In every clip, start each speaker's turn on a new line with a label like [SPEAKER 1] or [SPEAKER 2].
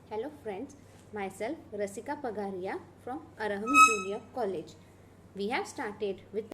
[SPEAKER 1] Hello friends, myself Rasika Pagaria from Araham Junior College. We have started with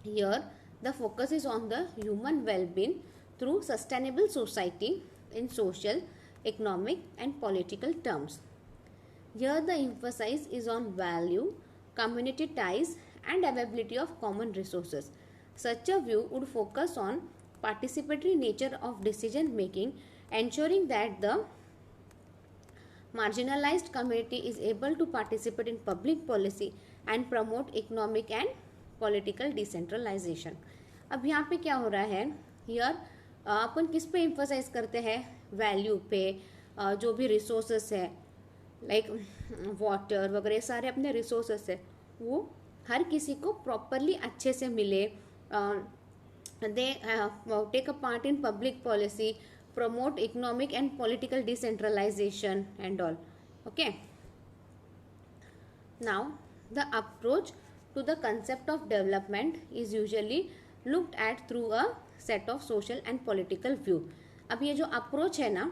[SPEAKER 1] Here, the focus is on the human well-being through sustainable society in social, economic, and political terms. Here, the emphasis is on value, community ties, and availability of common resources. Such a view would focus on participatory nature of decision making, ensuring that the marginalized community is able to participate in public policy and promote economic and political decentralization. अब यहाँ पे क्या हो रहा है, here अपन किस पे emphasise करते हैं, वैल्यू पे, जो भी रिसोर्सेस है लाइक वाटर वगैरह सारे अपने रिसोर्सेस है वो हर किसी को प्रॉपरली अच्छे से मिले, they take a part in public policy, promote economic and political decentralization and all. Okay, now the approach to the concept of development is usually looked at through a set of social and political view. अब ये जो approach है ना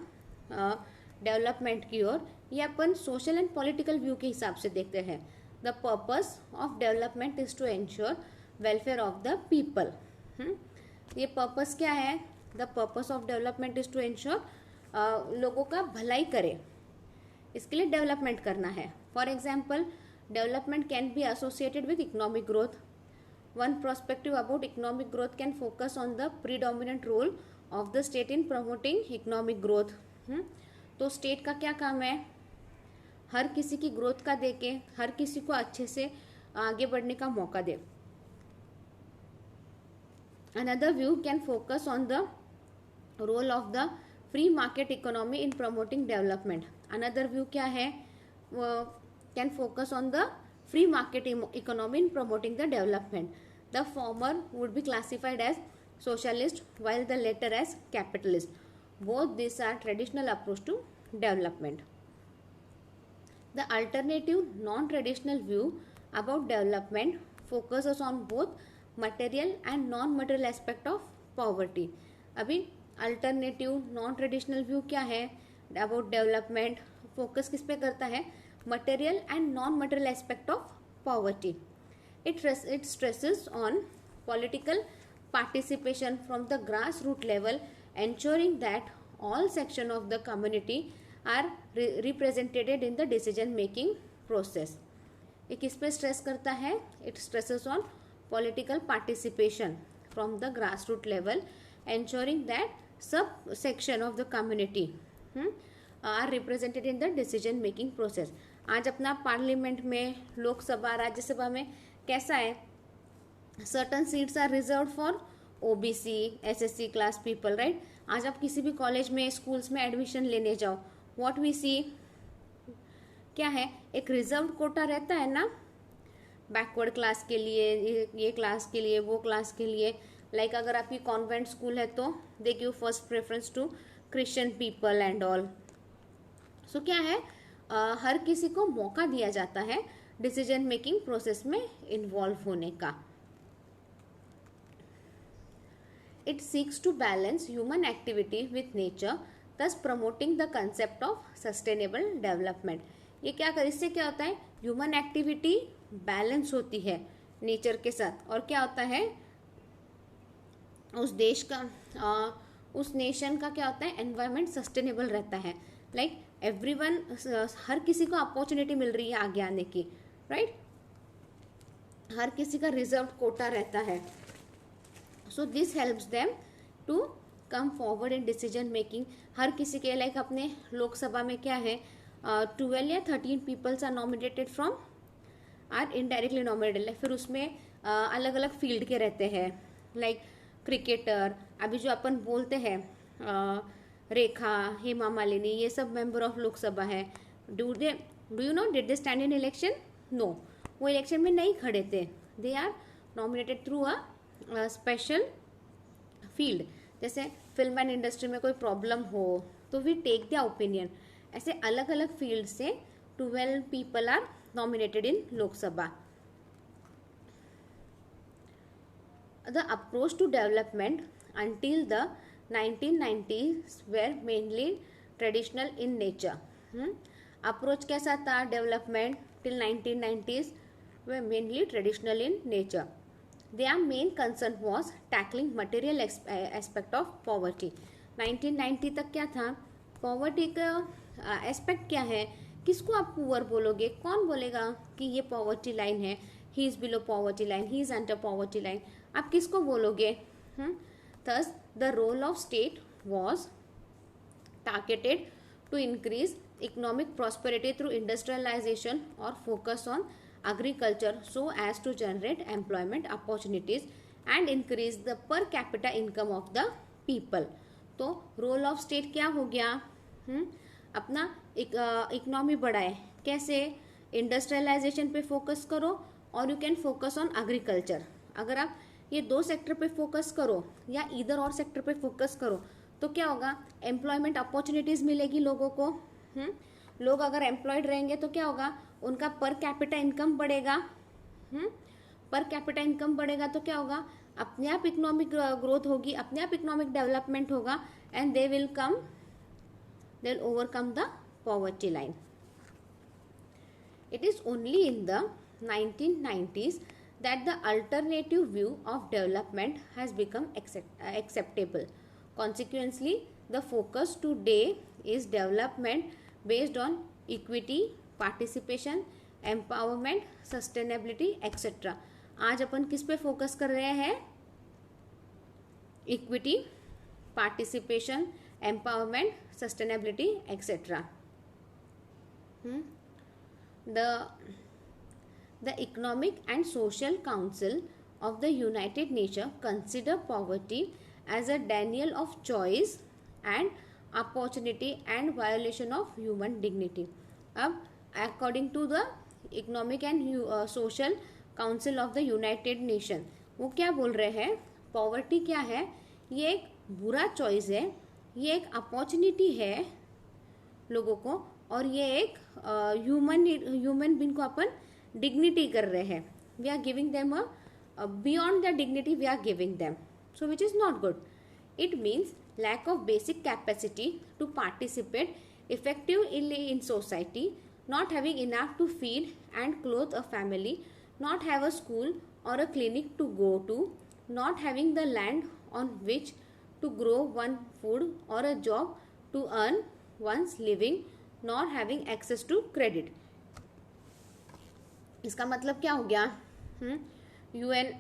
[SPEAKER 1] development की ओर, ये अपन social and political view के हिसाब से देखते हैं. The purpose of development is to ensure welfare of the people. ये पर्पस क्या है, the purpose of development is to ensure लोगों का भलाई करे, इसके लिए डेवलपमेंट करना है. For example, development can be associated with economic growth. One prospective about economic growth can focus on the predominant role of the state in promoting economic growth. तो state का क्या काम है, हर किसी की ग्रोथ का देके हर किसी को अच्छे से आगे बढ़ने का मौका दे. Another view can focus on the role of the free market economy in promoting development. Another view क्या है, can focus on the free market economy in promoting the development. The former would be classified as socialist while the latter as capitalist. Both these are traditional approach to development. The alternative non-traditional view about development focuses on both material and non material aspect of poverty. अभी alternative non traditional view क्या है about development, focus किस पे करता है, material and non material aspect of poverty. It stresses on political participation from the grass root level, ensuring that all section of the community are represented in the decision making process. ये किस पे stress करता है, it stresses on political participation from the grassroots level, ensuring that sub section of the community are represented in the decision making process. आज अपना parliament में, लोकसभा, राज्यसभा में कैसा है, certain seats are reserved for OBC, SSC class people, right? आज आप किसी भी कॉलेज में, स्कूल्स में एडमिशन लेने जाओ, what we see क्या है, एक रिजर्व कोटा रहता है ना, बैकवर्ड क्लास के लिए, ये क्लास के लिए, वो क्लास के लिए. लाइक अगर आपकी कॉन्वेंट स्कूल है तो they give first preference to Christian people and all. So क्या है, हर किसी को मौका दिया जाता है डिसीजन मेकिंग प्रोसेस में इन्वॉल्व होने का. It seeks to balance human activity with nature, thus promoting the concept of sustainable development. ये क्या कर, इससे क्या होता है, ह्यूमन एक्टिविटी बैलेंस होती है नेचर के साथ, और क्या होता है, उस देश का उस नेशन का क्या होता है, एनवायरनमेंट सस्टेनेबल रहता है. लाइक एवरीवन, हर किसी को अपॉर्चुनिटी मिल रही है आगे आने की, राइट? हर किसी का रिजर्व कोटा रहता है. So this helps them to come forward in decision making. हर किसी के, लाइक अपने लोकसभा में क्या है, 12 या 13 peoples are nominated from are indirectly nominated. फिर उसमें अलग अलग फील्ड के रहते हैं, लाइक क्रिकेटर, अभी जो अपन बोलते हैं रेखा, हेमा मालिनी, ये सब मेंबर ऑफ लोकसभा है. Do you know did they stand in election? No, वो इलेक्शन में नहीं खड़े थे. They are nominated through a special field. जैसे फिल्म एंड इंडस्ट्री में कोई प्रॉब्लम हो तो वी टेक द ओपिनियन. ऐसे अलग अलग फील्ड से 12 people are nominated in Lok Sabha. The approach to development until the 1990s were mainly traditional in nature. Approach कैसा था, development till 1990s were mainly traditional in nature. their main concern was tackling material aspect of poverty. 1990 तक क्या था, poverty का aspect क्या है, किसको आप पुअर बोलोगे, कौन बोलेगा कि ये पॉवर्टी लाइन है, he is below poverty line, he is under poverty line, आप किसको बोलोगे. Thus the role of state was targeted to increase economic prosperity through industrialization or focus on agriculture so as to generate employment opportunities and increase the per capita income of the people. तो role of state क्या हो गया, अपना economy बढ़ाए, कैसे, industrialisation पे focus करो और you can focus on agriculture. अगर आप ये दो सेक्टर पे फोकस करो या इधर और सेक्टर पे फोकस करो तो क्या होगा, एम्प्लॉयमेंट अपॉर्चुनिटीज मिलेगी लोगों को. लोग अगर एम्प्लॉयड रहेंगे तो क्या होगा, उनका पर कैपिटा इनकम बढ़ेगा. पर कैपिटा इनकम बढ़ेगा तो क्या होगा, अपने आप इकोनॉमिक ग्रोथ होगी, अपने आप इकोनॉमिक डेवलपमेंट होगा and they will overcome the poverty line. It is only in the 1990s that the alternative view of development has become acceptable. Consequently, the focus today is development based on equity, participation, empowerment, sustainability, etc. आज अपन किस पे focus कर रहे हैं, equity, participation, empowerment, sustainability, etcetera. The Economic and Social Council of the United Nations consider poverty as a denial of choice and opportunity and violation of human dignity. अब according to the Economic and Social Council of the United Nations, वो क्या बोल रहे हैं, poverty क्या है, ये एक बुरा चॉइस है, ये एक अपॉर्चुनिटी है लोगों को, और ये एक ह्यूमन बीइंग को अपन डिग्निटी कर रहे हैं. We are giving them beyond the dignity we are giving them, so which is not good. It means lack of basic capacity to participate effectively in society, not having enough to feed and clothe a family, not have a school or a clinic to go to, not having the land on which to grow one food or a job to earn one's living, not having access to credit. इसका मतलब क्या हो गया, UN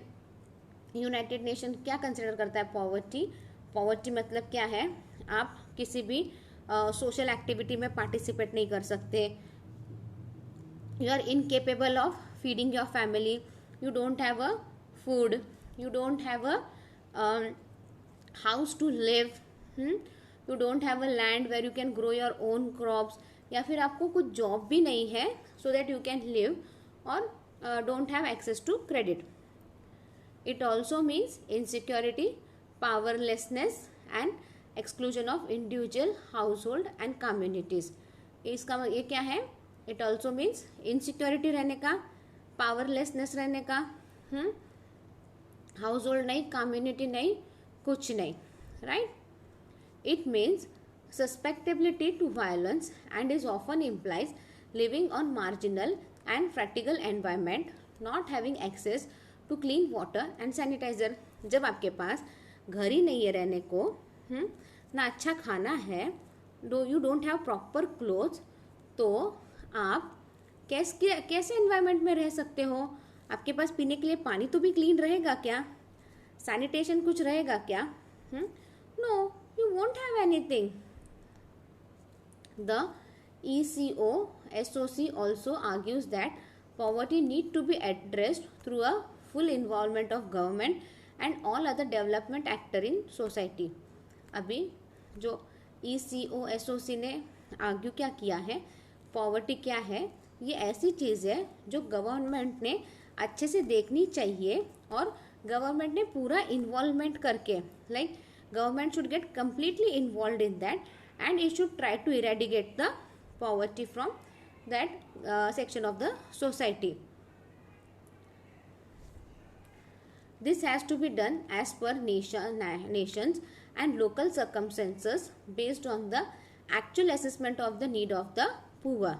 [SPEAKER 1] United nation क्या consider करता है poverty. Poverty मतलब क्या है, आप किसी भी सोशल एक्टिविटी में पार्टिसिपेट नहीं कर सकते, you are incapable of feeding your family, you don't have a food, you don't have a house to live, you don't have a land where you can grow your own crops, या फिर आपको कुछ job भी नहीं है so that you can live, और don't have access to credit. It also means insecurity, powerlessness and exclusion of individual, household and communities. इसका ये क्या है, it also means insecurity रहने का, powerlessness रहने का, household नहीं, community नहीं, कुछ नहीं, right? It means susceptibility to violence and is often implies living on marginal and fragile environment, not having access to clean water and sanitizer. जब आपके पास घर ही नहीं है रहने को, ना अच्छा खाना है, you don't have proper clothes, तो आप कैसे एनवायरनमेंट में रह सकते हो. आपके पास पीने के लिए पानी तो भी क्लीन रहेगा क्या, सैनिटेशन कुछ रहेगा क्या, no, you won't have anything. The ECOSOC also argues that poverty need to be addressed through a full involvement of government and all other development actor in society. अभी जो ECOSOC ने argue क्या किया है, poverty क्या है, ये ऐसी चीज़ है जो गवर्नमेंट ने अच्छे से देखनी चाहिए, और गवर्नमेंट ने पूरा इन्वॉल्वमेंट करके, like government should get completely involve in that and it should try to eradicate the poverty from that section of the society. This has to be done as per nations and local circumstances based on the actual assessment of the need of the poor.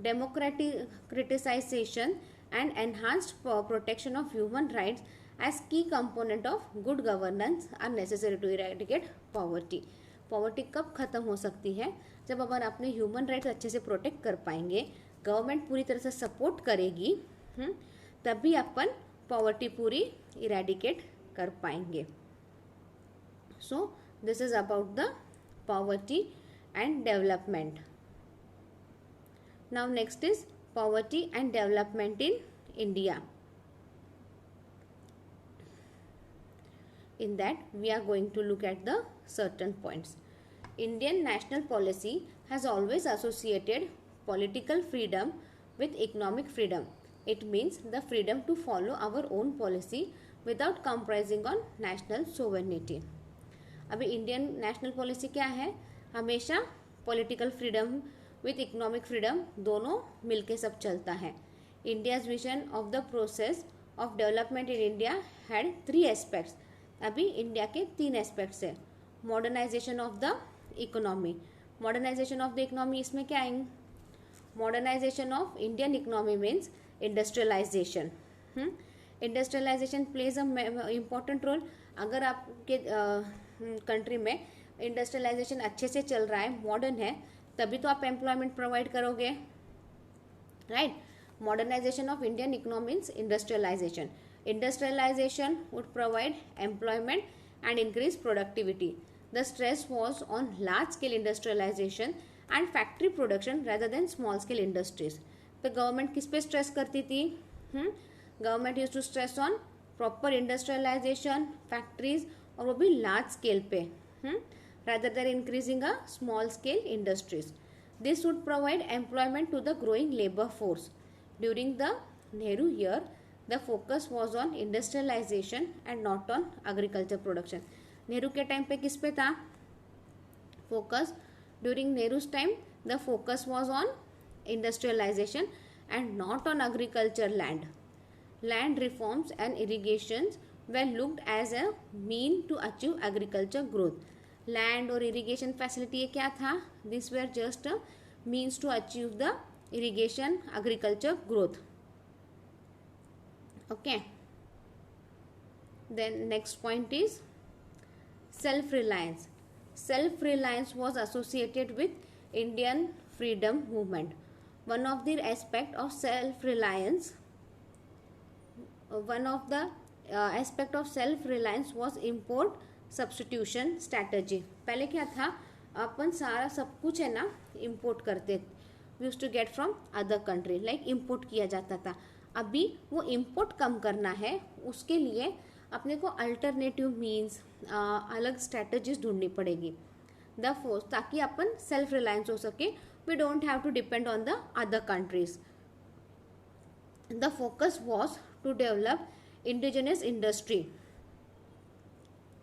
[SPEAKER 1] Democratization and enhanced protection of human rights as key component of good governance are necessary to eradicate poverty. Poverty कब खत्म हो सकती है? जब अपन अपने human rights अच्छे से protect कर पाएंगे, गवर्नमेंट पूरी तरह से सपोर्ट करेगी, तभी अपन पॉवर्टी पूरी इरेडिकेट कर पाएंगे. So this is about the poverty and development. Now next is poverty and development in India. In that we are going to look at the certain points. Indian national policy has always associated political freedom with economic freedom. It means the freedom to follow our own policy without compromising on national sovereignty. अभी Indian national policy क्या है? हमेशा political freedom with economic freedom दोनों मिलके सब चलता है. India's vision of the process of development in India had 3 aspects. अभी इंडिया के 3 एस्पेक्ट्स है. Modernisation of the economy. Modernisation of the economy इसमें क्या आएंगे? Modernisation of Indian economy means industrialisation. Industrialisation plays a important role. अगर आपके country में industrialisation अच्छे से चल रहा है, मॉडर्न है, तभी तो आप एम्प्लॉयमेंट प्रोवाइड करोगे, right. Modernisation of Indian economy means industrialisation. Industrialization would provide employment and increase productivity. The stress was on large-scale industrialization and factory production rather than small-scale industries. तो गवर्नमेंट किस पे stress करती थी? Government use to stress on proper industrialisation, factories, और वो भी large scale पे, rather than increasing a small-scale industries. This would provide employment to the growing labor force. During the Nehru year, the focus was on industrialization and not on agriculture production. Nehru के time पे किस पे था focus? During Nehru's time the focus was on industrialisation and not on agriculture land. Land reforms and irrigations were looked as a mean to achieve agriculture growth. Land और irrigation facility ये क्या था? These were just a means to achieve the irrigation agriculture growth. Okay. Then next point is self-reliance. Self-reliance was associated with Indian freedom movement. One of the aspect of self-reliance was import substitution strategy. पहले क्या था? अपन सारा सब कुछ है ना import करते, we used to get from other country, like import किया जाता था. अभी वो import कम करना है, उसके लिए अपने को अल्टरनेटिव मीन्स, अलग स्ट्रैटेजीज ढूंढनी पड़ेगी द फोर्स, ताकि अपन सेल्फ रिलायंस हो सके. We don't have to depend on the other countries. The focus was to develop indigenous industry.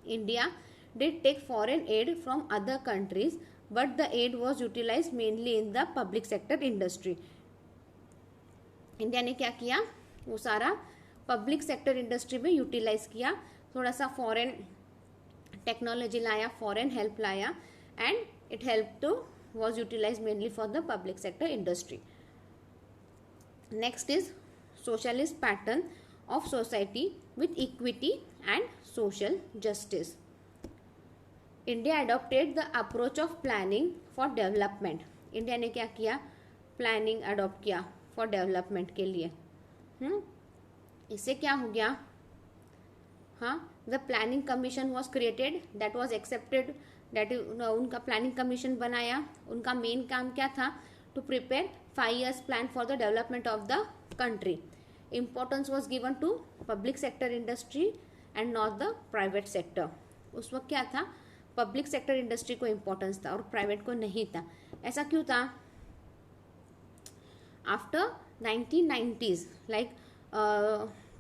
[SPEAKER 1] India did take foreign aid from other countries, but the aid was utilise mainly in the public sector industry. India ने क्या किया? वो सारा public sector industry में utilise किया, थोड़ा सा foreign technology लाया, फॉरेन हेल्प लाया, and it help to was utilise mainly for the public sector industry. Next is socialist pattern of society with equity and social justice. India adopted the approach of planning for development. India ने क्या किया? Planning adopt किया for development के लिए. इससे क्या हो गया? हाँ, the planning commission was created, that was accepted, that उनका प्लानिंग कमीशन बनाया. उनका मेन काम क्या था? To prepare 5 years plan for the development of the country. Importance was given to public sector industry and not the private sector. उस वक्त क्या था? पब्लिक सेक्टर इंडस्ट्री को इम्पोर्टेंस था और प्राइवेट को नहीं था. ऐसा क्यों था? After 1990s, like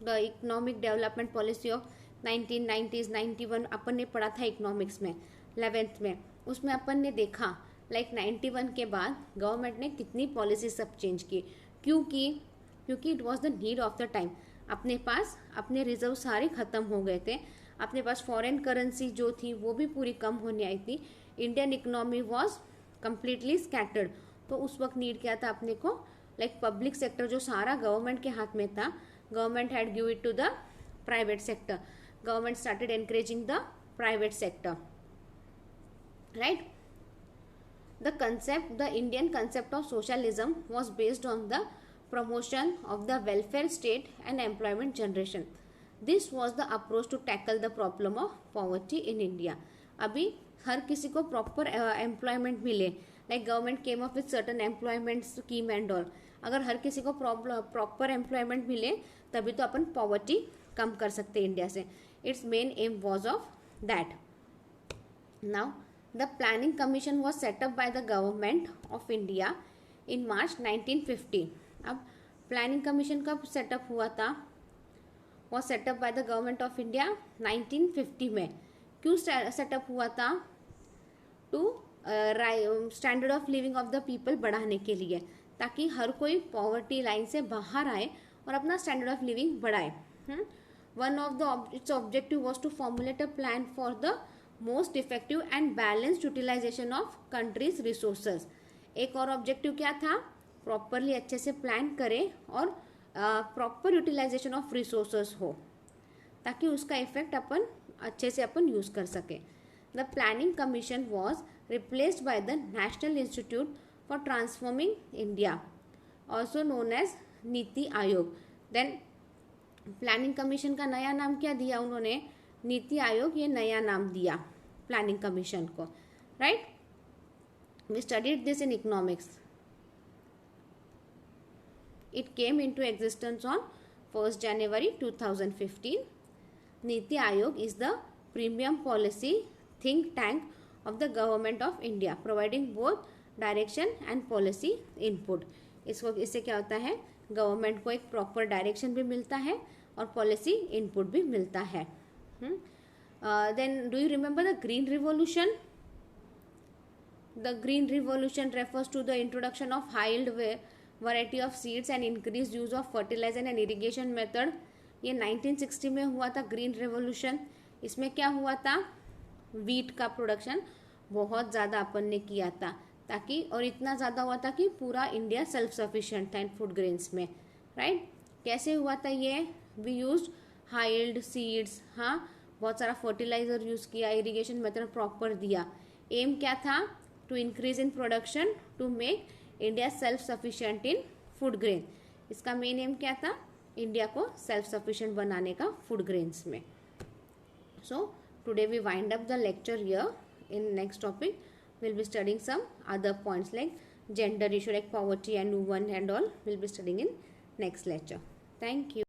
[SPEAKER 1] the economic development policy of 1990s 91 अपन ने पढ़ा था इकोनॉमिक्स में 11th में. उसमें अपन ने देखा लाइक 91 के बाद गवर्नमेंट ने कितनी पॉलिसी सब चेंज की. क्योंकि it was the need of the time. अपने पास अपने रिजर्व सारे ख़त्म हो गए थे, अपने पास फॉरेन करेंसी जो थी वो भी पूरी कम होने आई थी. Indian economy was completely scattered. तो उस वक्त नीड क्या था अपने को? लाइक पब्लिक सेक्टर जो सारा गवर्नमेंट के हाथ में था, government had give it to the private sector. Government started encouraging the private sector, right. The Indian concept of socialism was based on the promotion of the welfare state and employment generation. This was the approach to tackle the problem of poverty in India. अभी हर किसी को proper employment मिले, like government came up with certain employment scheme and all. अगर हर किसी को proper employment मिले तभी तो अपन पॉवर्टी कम कर सकते हैं इंडिया से. It's main M was of that. Now the planning commission was set up by the government of India in March 1950. अब planning commission कब सेटअप हुआ था? was set up by the government of India 1950 में. क्यों setup हुआ था? To standard of living of the people बढ़ाने के लिए, ताकि हर कोई पॉवर्टी लाइन से बाहर आए और अपना स्टैंडर्ड ऑफ लिविंग बढ़ाए. One of the its objective was to formulate a plan for the most effective and balanced utilisation of countries resources. एक और ऑब्जेक्टिव क्या था? प्रॉपरली अच्छे से प्लान करें और प्रॉपर यूटिलाइजेशन ऑफ रिसोर्सेज हो, ताकि उसका इफेक्ट अपन अच्छे से अपन यूज कर सके. The planning commission was replaced by the national institute for transforming India, also known as NITI Aayog. Then planning commission का नया नाम क्या दिया उन्होंने? नीति आयोग. ये नया नाम दिया प्लानिंग कमीशन को, right. We studied this in economics. It came into existence on 1st January 2015. NITI Aayog is the premium policy think tank of the government of India, providing both direction and policy input. इससे क्या होता है? Government को एक proper direction भी मिलता है और पॉलिसी इनपुट भी मिलता है. Then do you remember the Green Revolution? The Green Revolution refers to the introduction of high-yield variety of seeds and increased use of fertilizer and irrigation method. ये 1960 में हुआ था ग्रीन रेवोल्यूशन. इसमें क्या हुआ था? वीट का प्रोडक्शन बहुत ज़्यादा अपन ने किया था, ताकि और इतना ज़्यादा हुआ था कि पूरा इंडिया सेल्फ सफिशिएंट था इन फूड ग्रेन्स में, राइट. कैसे हुआ था ये? We used high yield seeds, हाँ, बहुत सारा फर्टिलाइजर यूज़ किया, इरिगेशन मेथड प्रॉपर दिया. एम क्या था? To increase in production, to make India self sufficient in food grain. इसका मेन एम क्या था? इंडिया को सेल्फ सफिशिएंट बनाने का फूड ग्रेन्स में. So today we wind up the lecture here. In next topic will be studying some other points like gender issue, like poverty and woman and all. Will be studying in next lecture. Thank you.